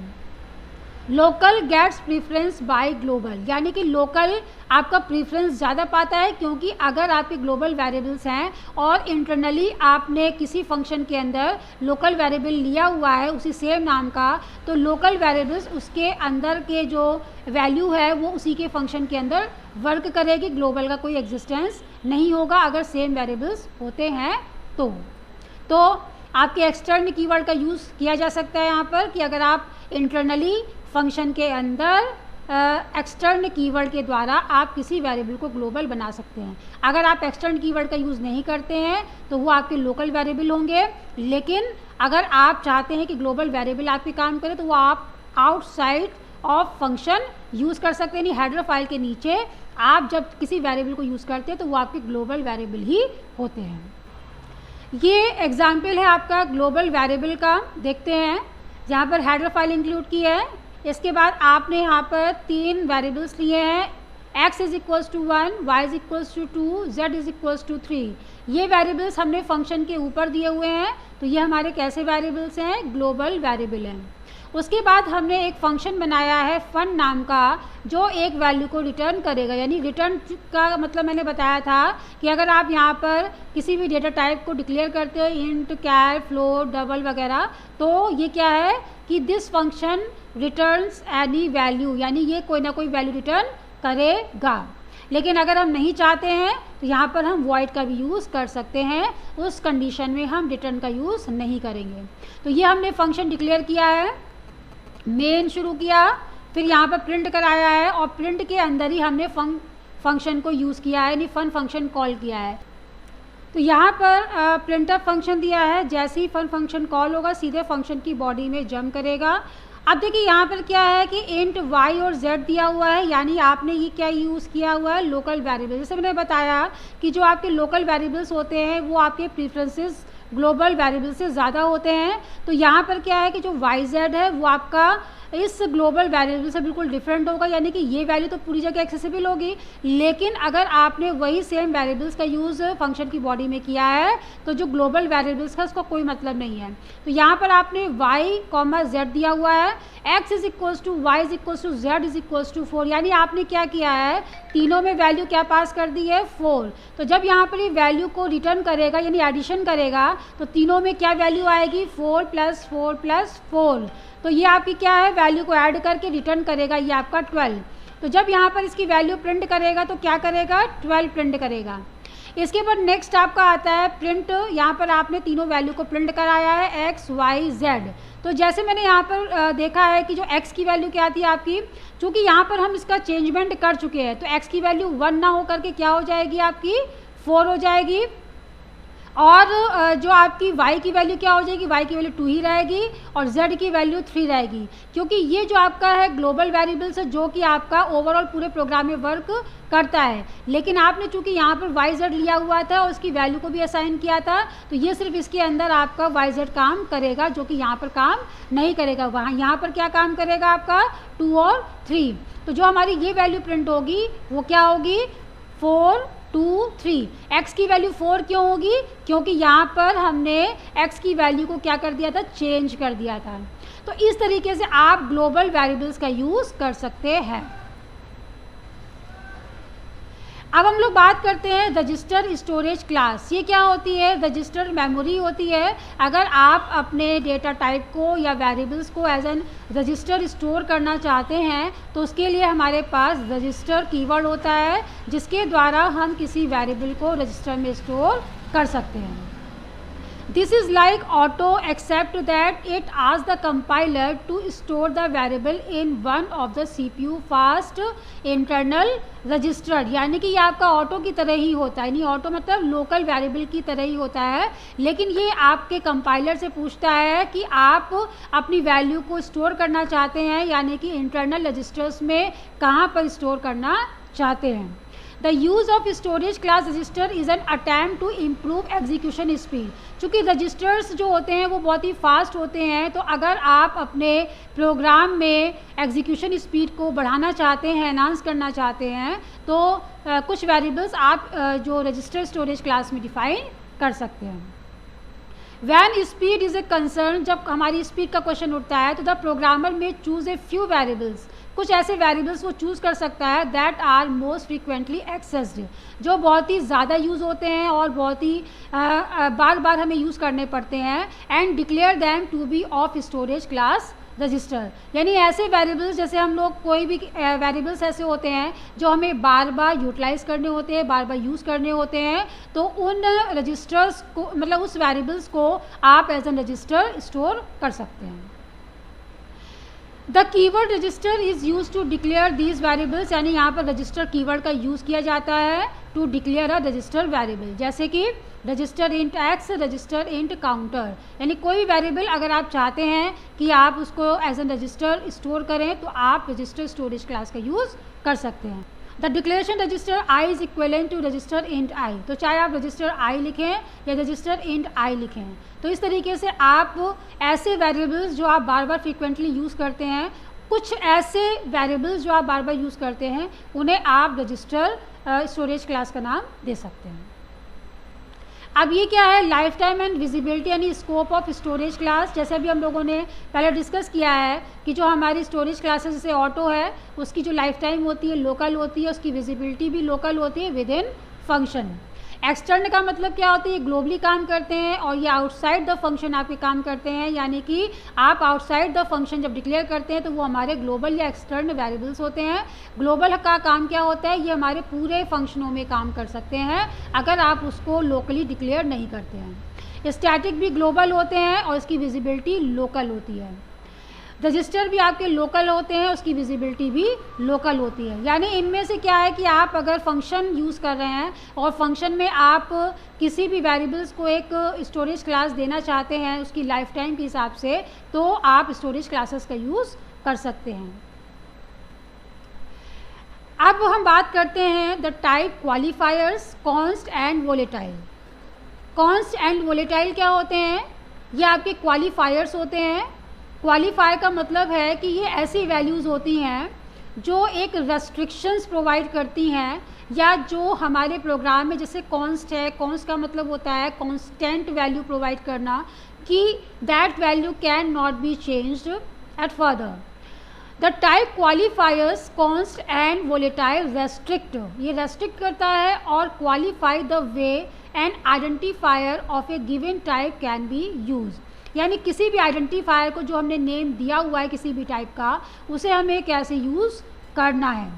Local gets preference by global, यानी कि लोकल आपका प्रीफरेंस ज़्यादा पाता है, क्योंकि अगर आपके ग्लोबल वेरिएबल्स हैं और इंटरनली आपने किसी फंक्शन के अंदर लोकल वेरिएबल लिया हुआ है उसी सेम नाम का, तो लोकल वेरिएबल्स उसके अंदर के जो वैल्यू है वो उसी के फंक्शन के अंदर वर्क करेगी, ग्लोबल का कोई एग्जिस्टेंस नहीं होगा अगर सेम वेरिएबल्स होते हैं तो आपके एक्सटर्न कीवर्ड का यूज़ किया जा सकता है यहाँ पर कि अगर आप इंटरनली फंक्शन के अंदर एक्सटर्न कीवर्ड के द्वारा आप किसी वेरिएबल को ग्लोबल बना सकते हैं। अगर आप एक्सटर्न कीवर्ड का यूज़ नहीं करते हैं तो वो आपके लोकल वेरिएबल होंगे, लेकिन अगर आप चाहते हैं कि ग्लोबल वेरिएबल आपके काम करे तो वो आप आउटसाइड ऑफ फंक्शन यूज़ कर सकते हैं। यानी हेडर फाइल के नीचे आप जब किसी वेरिएबल को यूज़ करते हैं तो वो आपके ग्लोबल वेरिएबल ही होते हैं। ये एग्जाम्पल है आपका ग्लोबल वेरिएबल का, देखते हैं जहाँ पर हेडर फाइल इंक्लूड की है। इसके बाद आपने यहाँ पर 3 वेरिएबल्स लिए हैं, x is equals to 1, y is equals to 2, z is equals to 3। ये वेरिएबल्स हमने फंक्शन के ऊपर दिए हुए हैं, तो ये हमारे कैसे वेरिएबल्स हैं, ग्लोबल वेरिएबल हैं। उसके बाद हमने एक फंक्शन बनाया है फन नाम का, जो एक वैल्यू को रिटर्न करेगा। यानी रिटर्न का मतलब मैंने बताया था कि अगर आप यहाँ पर किसी भी डेटा टाइप को डिक्लेयर करते हो, इंट, कैर, फ्लोट, डबल वगैरह, तो ये क्या है कि this function returns any value, यानी ये कोई ना कोई वैल्यू रिटर्न करेगा। लेकिन अगर हम नहीं चाहते हैं तो यहाँ पर हम वॉइड का भी यूज़ कर सकते हैं, उस कंडीशन में हम रिटर्न का यूज़ नहीं करेंगे। तो ये हमने फंक्शन डिक्लेयर किया है, मेन शुरू किया, फिर यहाँ पर प्रिंट कराया है और प्रिंट के अंदर ही हमने फंक्शन को यूज़ किया है, यानी फन फंक्शन कॉल किया है। तो यहाँ पर प्रिंटअप फंक्शन दिया है, जैसे ही फन फंक्शन कॉल होगा सीधे फंक्शन की बॉडी में जंप करेगा। अब देखिए यहाँ पर क्या है कि इंट y और z दिया हुआ है, यानी आपने ये क्या यूज़ किया हुआ है, लोकल वेरिएबल। जैसे मैंने बताया कि जो आपके लोकल वेरिएबल्स होते हैं वो आपके प्रेफरेंसेस ग्लोबल वेरिएबल से ज़्यादा होते हैं। तो यहाँ पर क्या है कि जो yz है वो आपका इस ग्लोबल वेरिएबल से बिल्कुल डिफरेंट होगा, यानी कि ये वैल्यू तो पूरी जगह एक्सेसिबल होगी, लेकिन अगर आपने वही सेम वेरिएबल्स का यूज़ फंक्शन की बॉडी में किया है तो जो ग्लोबल वेरिएबल्स का उसका कोई मतलब नहीं है। तो यहाँ पर आपने y, z दिया हुआ है, x is equals to y is equals to z is equals to 4, यानी आपने क्या किया है, तीनों में वैल्यू क्या पास कर दी है, 4। तो जब यहाँ पर ये वैल्यू को रिटर्न करेगा यानी एडिशन करेगा तो तीनों में क्या वैल्यू आएगी, 4 + 4 + 4। तो ये आपकी क्या है, वैल्यू को ऐड करके रिटर्न करेगा ये आपका 12। तो जब यहाँ पर इसकी वैल्यू प्रिंट करेगा तो क्या करेगा, 12 प्रिंट करेगा। इसके बाद नेक्स्ट आपका आता है प्रिंट, यहाँ पर आपने तीनों वैल्यू को प्रिंट कराया है x, y, z। तो जैसे मैंने यहाँ पर देखा है कि जो x की वैल्यू क्या थी आपकी, चूँकि यहाँ पर हम इसका चेंजमेंट कर चुके हैं तो x की वैल्यू 1 ना हो करके क्या हो जाएगी आपकी, 4 हो जाएगी। और जो आपकी y की वैल्यू क्या हो जाएगी, y की वैल्यू 2 ही रहेगी और z की वैल्यू 3 रहेगी, क्योंकि ये जो आपका है ग्लोबल वेरिएबल्स है जो कि आपका ओवरऑल पूरे प्रोग्राम में वर्क करता है। लेकिन आपने चूंकि यहाँ पर yz लिया हुआ था और उसकी वैल्यू को भी असाइन किया था, तो ये सिर्फ इसके अंदर आपका yz काम करेगा, जो कि यहाँ पर काम नहीं करेगा। वहाँ यहाँ पर क्या काम करेगा आपका, 2 और 3। तो जो हमारी ये वैल्यू प्रिंट होगी वो क्या होगी, 4, 2, 3। x की वैल्यू 4 क्यों होगी, क्योंकि यहाँ पर हमने x की वैल्यू को क्या कर दिया था, चेंज कर दिया था। तो इस तरीके से आप ग्लोबल वेरिएबल्स का यूज़ कर सकते हैं। अब हम लोग बात करते हैं रजिस्टर स्टोरेज क्लास। ये क्या होती है, रजिस्टर मेमोरी होती है। अगर आप अपने डेटा टाइप को या वेरिएबल्स को एज एन रजिस्टर स्टोर करना चाहते हैं तो उसके लिए हमारे पास रजिस्टर कीवर्ड होता है, जिसके द्वारा हम किसी वेरिएबल को रजिस्टर में स्टोर कर सकते हैं। This is like auto except that it asks the compiler to store the variable in one of the CPU fast internal register, यानी कि ये आपका ऑटो की तरह ही होता है। यानी ऑटो मतलब लोकल वेरिएबल की तरह ही होता है, लेकिन ये आपके कंपाइलर से पूछता है कि आप अपनी वैल्यू को स्टोर करना चाहते हैं, यानी कि इंटरनल रजिस्टर्स में कहाँ पर स्टोर करना चाहते हैं। The use of storage class register is an attempt to improve execution speed। चूँकि रजिस्टर्स जो होते हैं वो बहुत ही फास्ट होते हैं, तो अगर आप अपने प्रोग्राम में एग्जीक्यूशन स्पीड को बढ़ाना चाहते हैं, एनहांस करना चाहते हैं, तो कुछ वेरिएबल्स आप जो रजिस्टर स्टोरेज क्लास में डिफाइन कर सकते हैं। When speed is a concern, जब हमारी स्पीड का क्वेश्चन उठता है तो the programmer may choose a few variables, कुछ ऐसे वेरिएबल्स वो चूज़ कर सकता है that are most frequently accessed, जो बहुत ही ज़्यादा यूज़ होते हैं और बहुत ही बार बार हमें यूज़ करने पड़ते हैं, and declare them to be of storage class register. यानी ऐसे वेरिएबल्स, जैसे हम लोग कोई भी वेरिएबल्स ऐसे होते हैं जो हमें बार बार यूटिलाइज़ करने होते हैं, बार बार यूज़ करने होते हैं, तो उन रजिस्टर्स को मतलब उस वेरिएबल्स को आप एज एन रजिस्टर स्टोर कर सकते हैं। The keyword register is use to declare these variables, यानी यहाँ पर रजिस्टर कीवर्ड का यूज़ किया जाता है to declare a register variable, जैसे कि register int x, register int counter. यानी कोई वेरिएबल अगर आप चाहते हैं कि आप उसको एज एन रजिस्टर स्टोर करें तो आप रजिस्टर स्टोरेज क्लास का यूज़ कर सकते हैं। The declaration register i is equivalent to register int i, तो चाहे आप रजिस्टर आई लिखें या रजिस्टर इंट आई लिखें, तो इस तरीके से आप ऐसे वेरिएबल्स जो आप बार बार फ्रीक्वेंटली यूज़ करते हैं, कुछ ऐसे वेरिएबल्स जो आप बार बार यूज़ करते हैं, उन्हें आप रजिस्टर स्टोरेज क्लास का नाम दे सकते हैं। अब ये क्या है, लाइफ टाइम एंड विजिबिलिटी यानी स्कोप ऑफ स्टोरेज क्लास। जैसे अभी हम लोगों ने पहले डिस्कस किया है कि जो हमारी स्टोरेज क्लासेस जैसे ऑटो है, उसकी जो लाइफ टाइम होती है लोकल होती है, उसकी विजिबिलिटी भी लोकल होती है विद इन फंक्शन। एक्सटर्न का मतलब क्या होता है, ये ग्लोबली काम करते हैं और ये आउटसाइड द फंक्शन आपके काम करते हैं, यानी कि आप आउटसाइड द फंक्शन जब डिक्लेयर करते हैं तो वो हमारे ग्लोबल या एक्सटर्न वेरिएबल्स होते हैं। ग्लोबल का काम क्या होता है, ये हमारे पूरे फंक्शनों में काम कर सकते हैं अगर आप उसको लोकली डिक्लेयर नहीं करते हैं। स्टैटिक भी ग्लोबल होते हैं और इसकी विजिबिलिटी लोकल होती है। रजिस्टर भी आपके लोकल होते हैं, उसकी विजिबिलिटी भी लोकल होती है। यानी इनमें से क्या है कि आप अगर फंक्शन यूज़ कर रहे हैं और फंक्शन में आप किसी भी वेरिएबल्स को एक स्टोरेज क्लास देना चाहते हैं उसकी लाइफ टाइम के हिसाब से, तो आप स्टोरेज क्लासेस का यूज़ कर सकते हैं। अब हम बात करते हैं the type qualifiers const and volatile. Const and volatile क्या होते हैं, ये आपके क्वालिफायर्स होते हैं। क्वालिफायर का मतलब है कि ये ऐसी वैल्यूज़ होती हैं जो एक रेस्ट्रिक्शंस प्रोवाइड करती हैं, या जो हमारे प्रोग्राम में जैसे कॉन्स्ट है, कॉन्स्ट का मतलब होता है कांस्टेंट वैल्यू प्रोवाइड करना, कि that value can not be changed at further. The type qualifiers const and volatile restrict, ये रेस्ट्रिक्ट करता है और qualify the way an identifier of a given type can be use, यानी किसी भी identifier को जो हमने नेम दिया हुआ है किसी भी टाइप का, उसे हमें कैसे यूज़ करना है।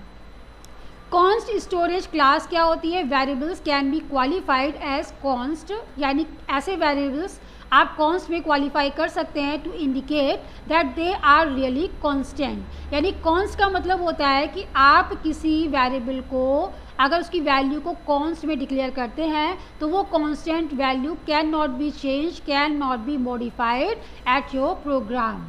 कॉन्स्ट स्टोरेज क्लास क्या होती है, variables can be qualified as const, यानी ऐसे वेरिएबल्स आप कॉन्स्ट में क्वालिफाई कर सकते हैं to indicate that they are really constant. यानी कॉन्स्ट का मतलब होता है कि आप किसी वेरिएबल को अगर उसकी वैल्यू को कॉन्स्ट में डिक्लेयर करते हैं तो वो constant value can not be change, can not be modified at your program,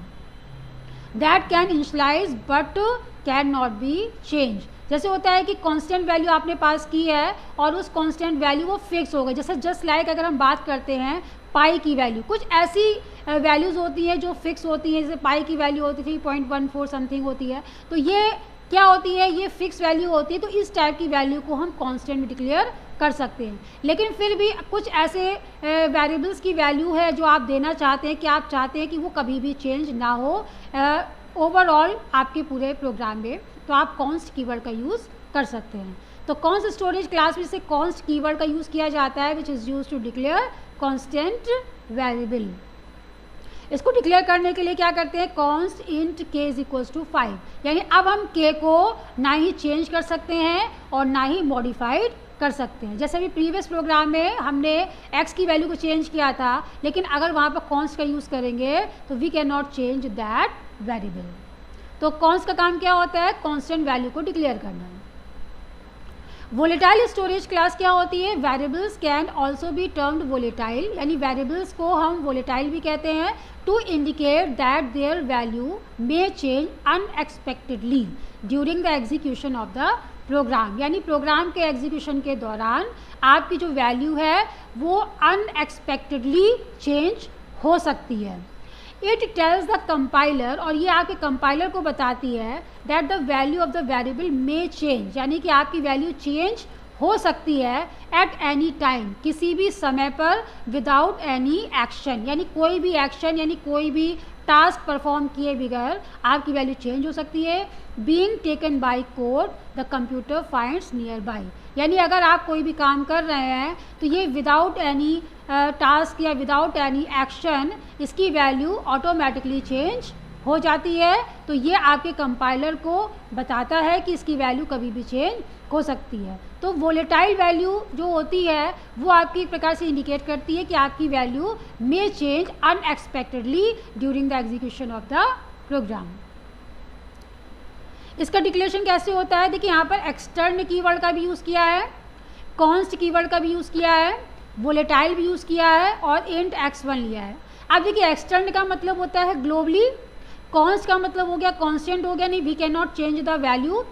that can initialise but can not be change. जैसे होता है कि कांस्टेंट वैल्यू आपने पास की है और उस कांस्टेंट वैल्यू वो फिक्स हो गई, जैसे जस्ट लाइक अगर हम बात करते हैं पाई की वैल्यू, कुछ ऐसी वैल्यूज़ होती हैं जो फिक्स होती हैं, जैसे पाई की वैल्यू होती थी 0.14 समथिंग होती है, तो ये क्या होती है, ये फिक्स वैल्यू होती है, तो इस टाइप की वैल्यू को हम कांस्टेंट में डिक्लेयर कर सकते हैं। लेकिन फिर भी कुछ ऐसे वेरिएबल्स की वैल्यू है जो आप देना चाहते हैं कि आप चाहते हैं कि वो कभी भी चेंज ना हो ओवरऑल आपके पूरे प्रोग्राम में, तो आप कॉन्स्ट कीवर्ड का यूज़ कर सकते हैं। तो कॉन्स्ट स्टोरेज क्लास में से कॉन्स्ट कीवर्ड का यूज़ किया जाता है which is use to declare constant variable. इसको डिक्लेयर करने के लिए क्या करते हैं, const int k is equals to 5, यानी अब हम के को ना ही चेंज कर सकते हैं और ना ही मॉडिफाइड कर सकते हैं। जैसे अभी प्रीवियस प्रोग्राम में हमने एक्स की वैल्यू को चेंज किया था, लेकिन अगर वहाँ पर कॉन्स्ट का यूज़ करेंगे तो we can not change that variable. तो कॉन्स्ट का काम क्या होता है, कॉन्स्टेंट वैल्यू को डिक्लेयर करना है। वोलेटाइल स्टोरेज क्लास क्या होती है, variables can also be termed volatile, यानी वेरिएबल्स को हम वोलेटाइल भी कहते हैं, to indicate that their value may change unexpectedly during the execution of the program, यानी प्रोग्राम के एग्जीक्यूशन के दौरान आपकी जो वैल्यू है वो अनएक्सपेक्टेडली चेंज हो सकती है। इट टेल्स द कंपाइलर, और ये आपके कंपाइलर को बताती है that the value of the variable may change, यानी कि आपकी वैल्यू चेंज हो सकती है एट एनी टाइम, किसी भी समय पर, विदाउट एनी एक्शन, यानी कोई भी एक्शन यानी कोई भी टास्क परफॉर्म किए बगैर आपकी वैल्यू चेंज हो सकती है। Being taken by code the computer finds near by, यानी अगर आप कोई भी काम कर रहे हैं तो ये विदाउट एनी टास्क या विदाउट एनी एक्शन इसकी वैल्यू ऑटोमेटिकली चेंज हो जाती है। तो ये आपके कंपाइलर को बताता है कि इसकी वैल्यू कभी भी चेंज हो सकती है। तो वोलेटाइल वैल्यू जो होती है वो आपकी एक प्रकार से इंडिकेट करती है कि आपकी value may change unexpectedly during the execution of the program. इसका डिक्लेरेशन कैसे होता है, देखिए यहाँ पर एक्सटर्न कीवर्ड का भी यूज़ किया है, कॉन्स्ट कीवर्ड का भी यूज़ किया है, वोलेटाइल भी यूज़ किया है और इंट x1 लिया है। अब देखिए एक्सटर्न का मतलब होता है ग्लोबली, कॉन्स्ट का मतलब हो गया कॉन्स्टेंट हो गया, नहीं we can not change the value,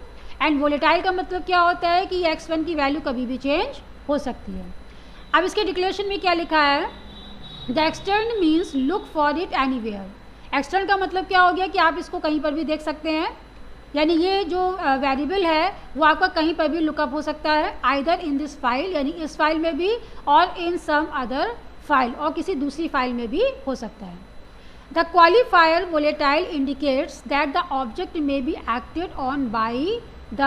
and volatile का मतलब क्या होता है कि x1 की वैल्यू कभी भी चेंज हो सकती है। अब इसके डिक्लेरेशन में क्या लिखा है, the extern means look for it anywhere. Extern का मतलब क्या हो गया कि आप इसको कहीं पर भी देख सकते हैं, यानी ये जो वेरिएबल है वो आपका कहीं पर भी लुकअप हो सकता है, आइदर इन दिस फाइल यानी इस फाइल में भी, और इन सम अदर फाइल और किसी दूसरी फाइल में भी हो सकता है। The qualifier volatile indicates that the object may be acted on by the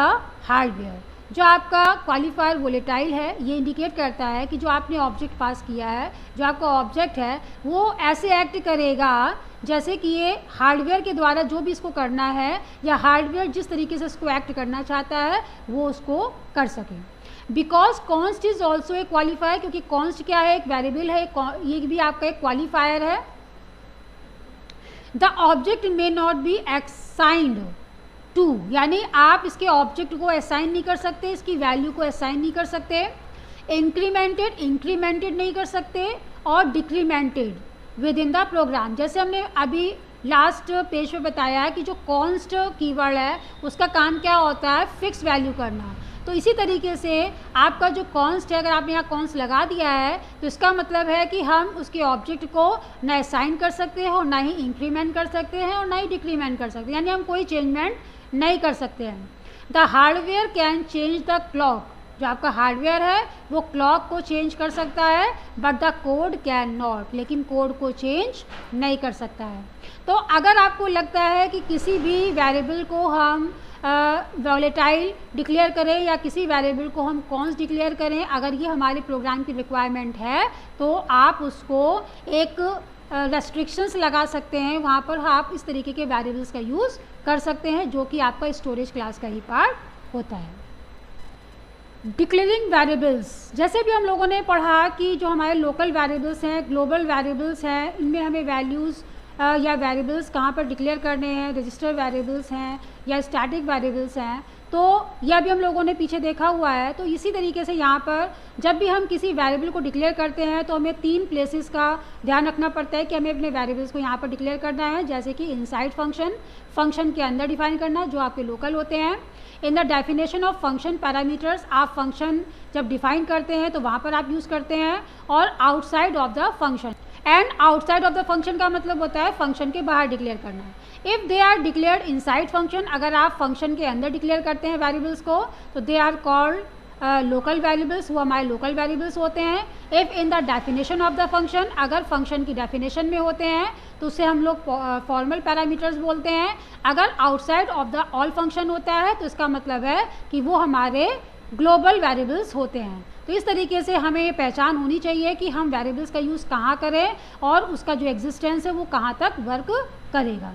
hardware. जो आपका क्वालिफायर वोलेटाइल है ये इंडिकेट करता है कि जो आपने ऑब्जेक्ट पास किया है, जो आपका ऑब्जेक्ट है वो ऐसे एक्ट करेगा जैसे कि ये हार्डवेयर के द्वारा जो भी इसको करना है, या हार्डवेयर जिस तरीके से इसको एक्ट करना चाहता है वो उसको कर सके। Because const is also a qualifier, क्योंकि कॉन्स्ट क्या है, एक वेरिएबल है, ये भी आपका एक क्वालिफायर है। The object may not be assigned to, यानी आप इसके ऑब्जेक्ट को असाइन नहीं कर सकते, इसकी वैल्यू को असाइन नहीं कर सकते, इंक्रीमेंटेड नहीं कर सकते, और decremented within the program. जैसे हमने अभी लास्ट पेज पे बताया है कि जो कॉन्स्ट कीवर्ड है उसका काम क्या होता है, फिक्स वैल्यू करना। तो इसी तरीके से आपका जो कॉन्स्ट है, अगर आपने यहाँ कॉन्स्ट लगा दिया है तो इसका मतलब है कि हम उसके ऑब्जेक्ट को न असाइन कर सकते हैं और ना ही इंक्रीमेंट कर सकते हैं और ना ही डिक्रीमेंट कर सकते हैं, यानी हम कोई चेंजमेंट नहीं कर सकते हैं। The hardware can change the clock, जो आपका हार्डवेयर है वो क्लॉक को चेंज कर सकता है, but the code can not, लेकिन कोड को चेंज नहीं कर सकता है। तो अगर आपको लगता है कि किसी भी वेरिएबल को हम वोलेटाइल डिक्लेयर करें या किसी वेरिएबल को हम कॉन्स्ट डिक्लेयर करें, अगर ये हमारे प्रोग्राम की रिक्वायरमेंट है तो आप उसको एक रेस्ट्रिक्शंस लगा सकते हैं, वहाँ पर आप इस तरीके के वेरिएबल्स का यूज़ कर सकते हैं, जो कि आपका स्टोरेज क्लास का ही पार्ट होता है। डिक्लेयरिंग वेरिएबल्स, जैसे भी हम लोगों ने पढ़ा कि जो हमारे लोकल वेरिएबल्स हैं, ग्लोबल वेरिएबल्स हैं, इनमें हमें वैल्यूज़ या वेरिएबल्स कहाँ पर डिक्लेयर करने हैं, रजिस्टर वेरिएबल्स हैं या स्टैटिक वेरिएबल्स हैं, तो यह भी हम लोगों ने पीछे देखा हुआ है। तो इसी तरीके से यहाँ पर जब भी हम किसी वेरिएबल को डिक्लेयर करते हैं तो हमें 3 प्लेसेस का ध्यान रखना पड़ता है कि हमें अपने वेरिएबल्स को यहाँ पर डिक्लेयर करना है, जैसे कि इनसाइड फंक्शन, फंक्शन के अंदर डिफाइन करना जो आपके लोकल होते हैं। इन the definition of function parameters, आप फंक्शन जब डिफाइन करते हैं तो वहाँ पर आप यूज़ करते हैं, और outside of the function, and outside of the function का मतलब होता है फंक्शन के बाहर डिक्लेयर करना है। If they are declared inside function, अगर आप फंक्शन के अंदर डिक्लेयर करते हैं वेरिएबल्स को तो they are called local variables, वो हमारे लोकल वेरिएबल्स होते हैं। If in the definition of the function, अगर फंक्शन की डेफिनेशन में होते हैं तो उसे हम लोग फॉर्मल पैरामीटर्स बोलते हैं। अगर outside of the all function होता है तो इसका मतलब है कि वो हमारे ग्लोबल वेरिएबल्स होते हैं। तो इस तरीके से हमें ये पहचान होनी चाहिए कि हम वेरिएबल्स का यूज़ कहाँ करें और उसका जो एग्जिस्टेंस है वो कहाँ तक वर्क करेगा।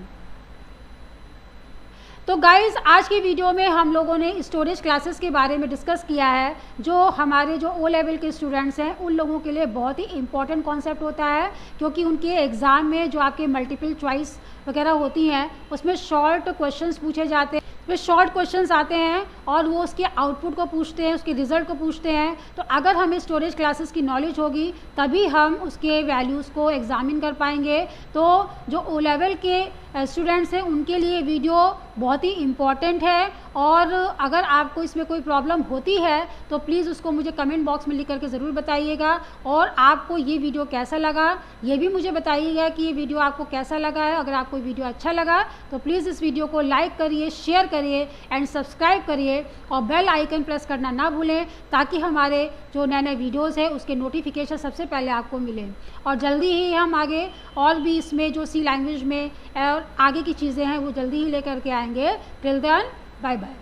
तो गाइज़, आज की वीडियो में हम लोगों ने स्टोरेज क्लासेस के बारे में डिस्कस किया है, जो हमारे जो ओ लेवल के स्टूडेंट्स हैं उन लोगों के लिए बहुत ही इंपॉर्टेंट कॉन्सेप्ट होता है, क्योंकि उनके एग्ज़ाम में जो आपके मल्टीपल चॉइस वगैरह होती हैं उसमें शॉर्ट क्वेश्चंस पूछे जाते हैं, फिर शॉर्ट क्वेश्चंस आते हैं और वो उसके आउटपुट को पूछते हैं, उसके रिज़ल्ट को पूछते हैं। तो अगर हमें स्टोरेज क्लासेस की नॉलेज होगी तभी हम उसके वैल्यूज़ को एग्जामिन कर पाएंगे। तो जो ओ लेवल के स्टूडेंट्स हैं उनके लिए वीडियो बहुत ही इम्पॉर्टेंट है, और अगर आपको इसमें कोई प्रॉब्लम होती है तो प्लीज़ उसको मुझे कमेंट बॉक्स में लिख करके ज़रूर बताइएगा। और आपको ये वीडियो कैसा लगा ये भी मुझे बताइएगा कि ये वीडियो आपको कैसा लगा है। अगर आपको वीडियो अच्छा लगा तो प्लीज़ इस वीडियो को लाइक करिए, शेयर करिए एंड सब्सक्राइब करिए, और बेल आइकन प्रेस करना ना भूलें, ताकि हमारे जो नए नए वीडियोज़ हैं उसके नोटिफिकेशन सबसे पहले आपको मिले। और जल्दी ही हम आगे और भी इसमें जो सी लैंग्वेज में और आगे की चीज़ें हैं वो जल्दी ही लेकर के आएंगे। Till then, bye bye.